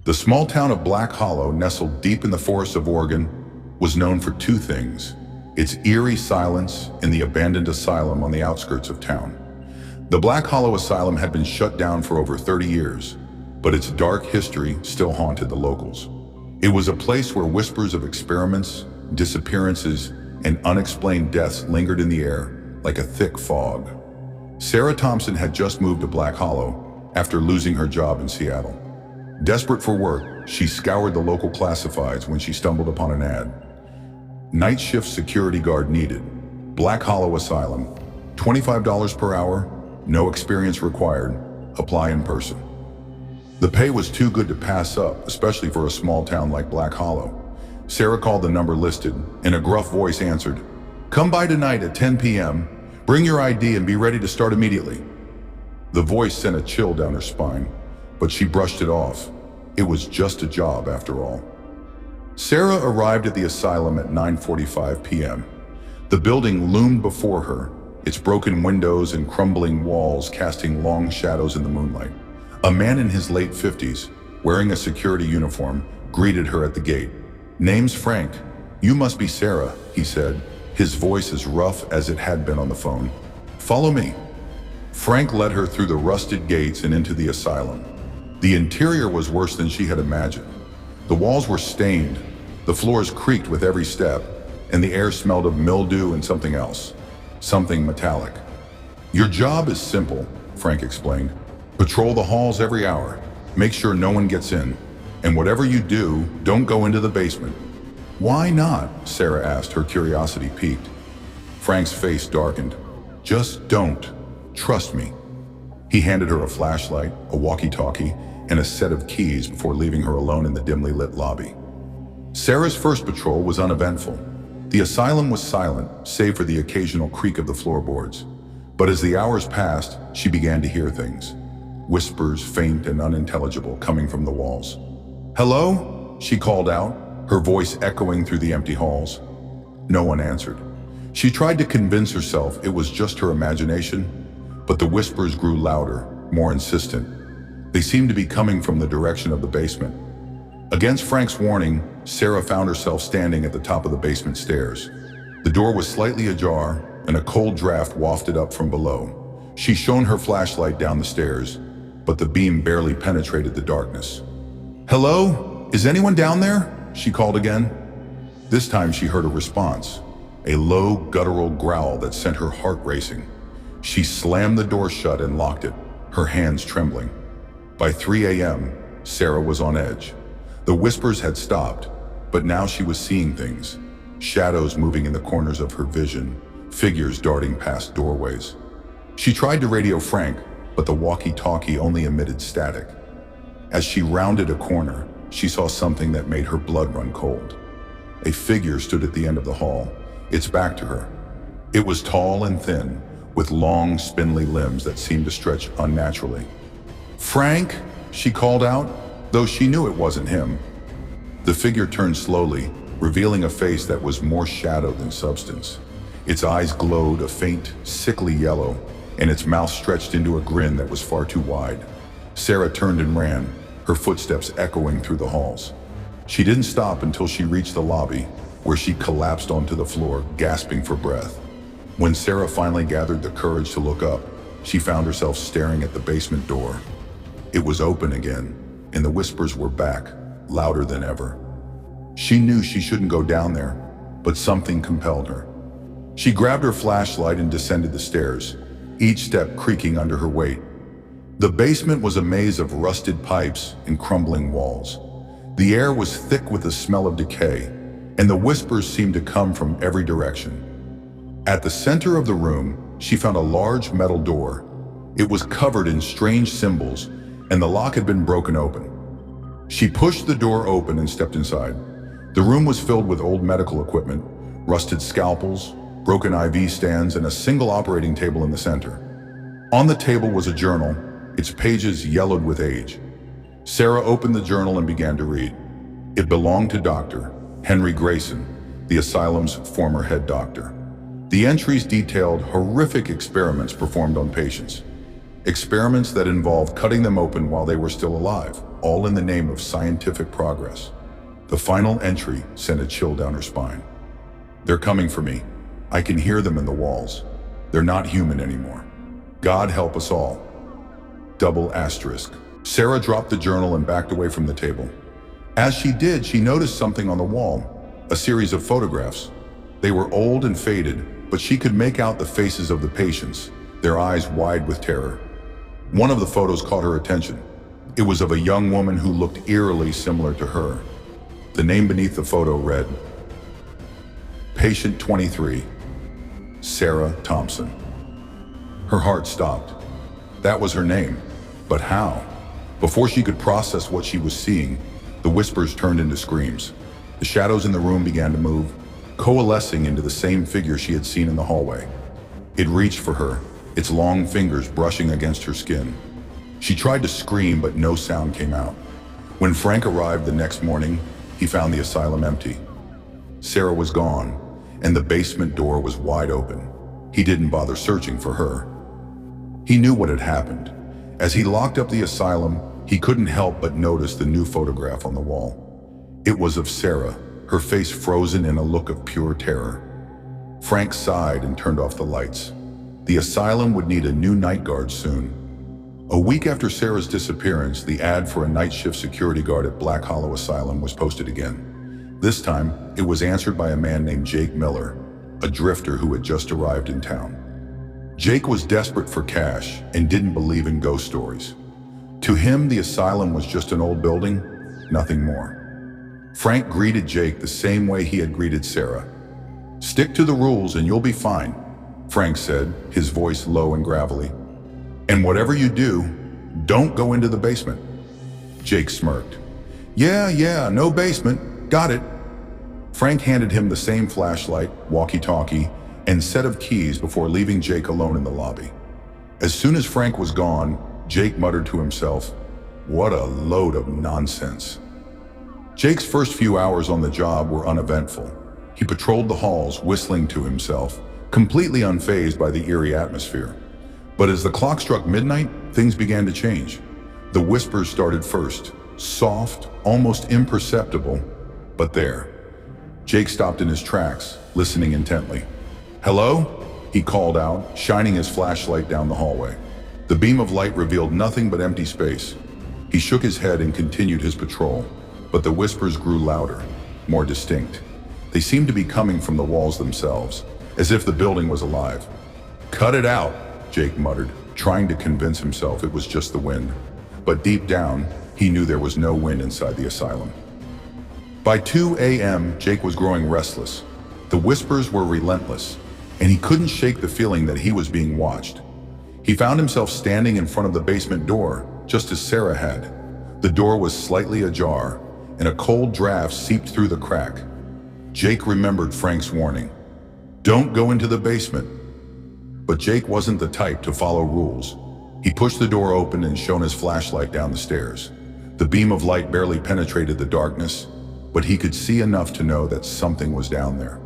The small town of Black Hollow, nestled deep in the forests of Oregon, was known for two things: its eerie silence and the abandoned asylum on the outskirts of town. The Black Hollow Asylum had been shut down for over 30 years, but its dark history still haunted the locals. It was a place where whispers of experiments, disappearances, and unexplained deaths lingered in the air like a thick fog. Sarah Thompson had just moved to Black Hollow after losing her job in Seattle. Desperate for work, she scoured the local classifieds when she stumbled upon an ad. Night shift security guard needed. Black Hollow Asylum. $25 per hour, no experience required. Apply in person. The pay was too good to pass up, especially for a small town like Black Hollow. Sarah called the number listed, and a gruff voice answered, "Come by tonight at 10 p.m. Bring your ID and be ready to start immediately." The voice sent a chill down her spine, but she brushed it off. It was just a job after all. Sarah arrived at the asylum at 9:45 p.m. The building loomed before her, its broken windows and crumbling walls casting long shadows in the moonlight. A man in his late 50s, wearing a security uniform, greeted her at the gate. "Name's Frank. You must be Sarah," he said, his voice as rough as it had been on the phone. "Follow me." Frank led her through the rusted gates and into the asylum. The interior was worse than she had imagined. The walls were stained, the floors creaked with every step, and the air smelled of mildew and something else, something metallic. "Your job is simple," Frank explained. "Patrol the halls every hour, make sure no one gets in, and whatever you do, don't go into the basement." "Why not?" Sarah asked, her curiosity piqued. Frank's face darkened. "Just don't. Trust me." He handed her a flashlight, a walkie-talkie, and a set of keys before leaving her alone in the dimly lit lobby. Sarah's first patrol was uneventful. The asylum was silent, save for the occasional creak of the floorboards. But as the hours passed, she began to hear things. Whispers, faint and unintelligible, coming from the walls. "Hello?" she called out, her voice echoing through the empty halls. No one answered. She tried to convince herself it was just her imagination, but the whispers grew louder, more insistent. They seemed to be coming from the direction of the basement. Against Frank's warning, Sarah found herself standing at the top of the basement stairs. The door was slightly ajar, and a cold draft wafted up from below. She shone her flashlight down the stairs, but the beam barely penetrated the darkness. "Hello? Is anyone down there?" she called again. This time she heard a response, a low, guttural growl that sent her heart racing. She slammed the door shut and locked it, her hands trembling. By 3 a.m., Sarah was on edge. The whispers had stopped, but now she was seeing things. Shadows moving in the corners of her vision, figures darting past doorways. She tried to radio Frank, but the walkie-talkie only emitted static. As she rounded a corner, she saw something that made her blood run cold. A figure stood at the end of the hall, its back to her. It was tall and thin, with long, spindly limbs that seemed to stretch unnaturally. "Frank?" she called out, though she knew it wasn't him. The figure turned slowly, revealing a face that was more shadow than substance. Its eyes glowed a faint, sickly yellow, and its mouth stretched into a grin that was far too wide. Sarah turned and ran, her footsteps echoing through the halls. She didn't stop until she reached the lobby, where she collapsed onto the floor, gasping for breath. When Sarah finally gathered the courage to look up, she found herself staring at the basement door. It was open again, and the whispers were back, louder than ever. She knew she shouldn't go down there, but something compelled her. She grabbed her flashlight and descended the stairs, each step creaking under her weight. The basement was a maze of rusted pipes and crumbling walls. The air was thick with the smell of decay, and the whispers seemed to come from every direction. At the center of the room, she found a large metal door. It was covered in strange symbols, and the lock had been broken open. She pushed the door open and stepped inside. The room was filled with old medical equipment, rusted scalpels, broken IV stands, and a single operating table in the center. On the table was a journal, its pages yellowed with age. Sarah opened the journal and began to read. It belonged to Dr. Henry Grayson, the asylum's former head doctor. The entries detailed horrific experiments performed on patients. Experiments that involved cutting them open while they were still alive, all in the name of scientific progress. The final entry sent a chill down her spine. They're coming for me. I can hear them in the walls. They're not human anymore. God help us all. Double asterisk. Sarah dropped the journal and backed away from the table. As she did, she noticed something on the wall, a series of photographs. They were old and faded, but she could make out the faces of the patients, their eyes wide with terror. One of the photos caught her attention. It was of a young woman who looked eerily similar to her. The name beneath the photo read, Patient 23, Sarah Thompson. Her heart stopped. That was her name, but how? Before she could process what she was seeing, the whispers turned into screams. The shadows in the room began to move, coalescing into the same figure she had seen in the hallway. It reached for her, its long fingers brushing against her skin. She tried to scream, but no sound came out. When Frank arrived the next morning, he found the asylum empty. Sarah was gone, and the basement door was wide open. He didn't bother searching for her. He knew what had happened. As he locked up the asylum, he couldn't help but notice the new photograph on the wall. It was of Sarah, her face frozen in a look of pure terror. Frank sighed and turned off the lights. The asylum would need a new night guard soon. A week after Sarah's disappearance, the ad for a night shift security guard at Black Hollow Asylum was posted again. This time, it was answered by a man named Jake Miller, a drifter who had just arrived in town. Jake was desperate for cash and didn't believe in ghost stories. To him, the asylum was just an old building, nothing more. Frank greeted Jake the same way he had greeted Sarah. "Stick to the rules and you'll be fine," Frank said, his voice low and gravelly. "And whatever you do, don't go into the basement." Jake smirked. Yeah, no basement, got it." Frank handed him the same flashlight, walkie-talkie, and set of keys before leaving Jake alone in the lobby. As soon as Frank was gone, Jake muttered to himself, "What a load of nonsense." Jake's first few hours on the job were uneventful. He patrolled the halls, whistling to himself, completely unfazed by the eerie atmosphere. But as the clock struck midnight, things began to change. The whispers started first, soft, almost imperceptible, but there. Jake stopped in his tracks, listening intently. "Hello?" he called out, shining his flashlight down the hallway. The beam of light revealed nothing but empty space. He shook his head and continued his patrol, but the whispers grew louder, more distinct. They seemed to be coming from the walls themselves, as if the building was alive. "Cut it out," Jake muttered, trying to convince himself it was just the wind. But deep down, he knew there was no wind inside the asylum. By 2 a.m., Jake was growing restless. The whispers were relentless, and he couldn't shake the feeling that he was being watched. He found himself standing in front of the basement door, just as Sarah had. The door was slightly ajar, and a cold draft seeped through the crack. Jake remembered Frank's warning, "Don't go into the basement." But Jake wasn't the type to follow rules. He pushed the door open and shone his flashlight down the stairs. The beam of light barely penetrated the darkness, but he could see enough to know that something was down there.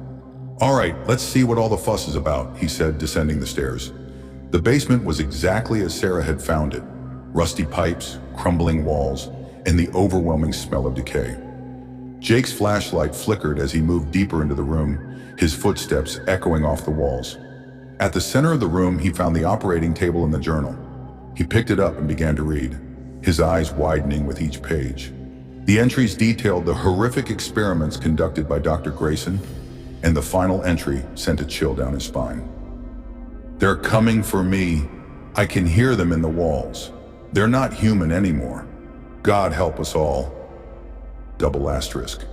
"All right, let's see what all the fuss is about," he said, descending the stairs. The basement was exactly as Sarah had found it. Rusty pipes, crumbling walls, and the overwhelming smell of decay. Jake's flashlight flickered as he moved deeper into the room, his footsteps echoing off the walls. At the center of the room, he found the operating table and the journal. He picked it up and began to read, his eyes widening with each page. The entries detailed the horrific experiments conducted by Dr. Grayson, and the final entry sent a chill down his spine. "They're coming for me. I can hear them in the walls. They're not human anymore. God help us all." Double asterisk.